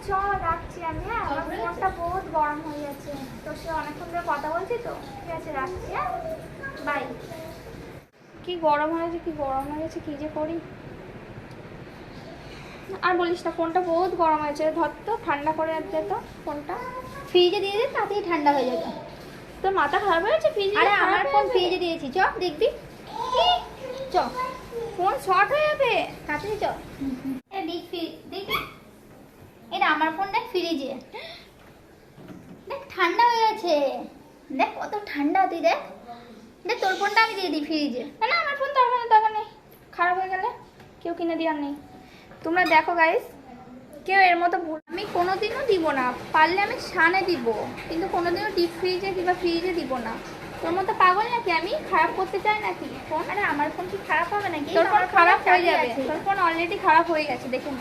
চ রাখছি আমি। হ্যাঁ, আমার ফোনটা বহুত গরম হয়ে যাচ্ছে, তোর সাথে অনেকক্ষণ ধরে কথা বলছি তো। ঠিক আছে, রাখছি। হ্যাঁ, বাই। কি গরম হয়েছে, কি গরম হয়ে গেছে, কি যে করি। আর বলিস না, ফোনটা বহুত গরম হয়েছে। ধর তো, ঠান্ডা করে দে তো ফোনটা। ফ্রিজে দিয়ে দে, তাতেই ঠান্ডা হয়ে যাবে। তোর মাথা খারাপ হয়েছে? ফ্রিজে? আরে আমার ফোন ফ্রিজে দিয়েছি, চ দেখবি। চ, ফোন শর্ট হয়ে যাবে। তাড়াতাড়ি চ। এটা দেখবি, দেখবি, এটা আমার ফোন দেখ ফ্রিজে। দেখ ঠান্ডা হয়ে গেছে, দেখ কত ঠান্ডা। তুই দেখ, দেখ তোর ফোনটা আমি দিয়ে দিই ফ্রিজে। না না, আমার ফোন দরকার নেই। খারাপ হয়ে গেলে কেউ কিনে দেওয়ার নেই। তোমরা দেখো গাইস, কেউ এর মতো ভুল আমি কোনোদিনও দিব না। পারলে আমি সানে দিব, কিন্তু কোনোদিনও ডিপ ফ্রিজে কিংবা ফ্রিজে দিব না। তোর মতো পাগল নাকি আমি? খারাপ করতে চাই নাকি ফোন? আরে আমার ফোন কি খারাপ হবে নাকি? তোর ফোন খারাপ হয়ে যাবে, তোর ফোন অলরেডি খারাপ হয়ে গেছে, দেখে নে।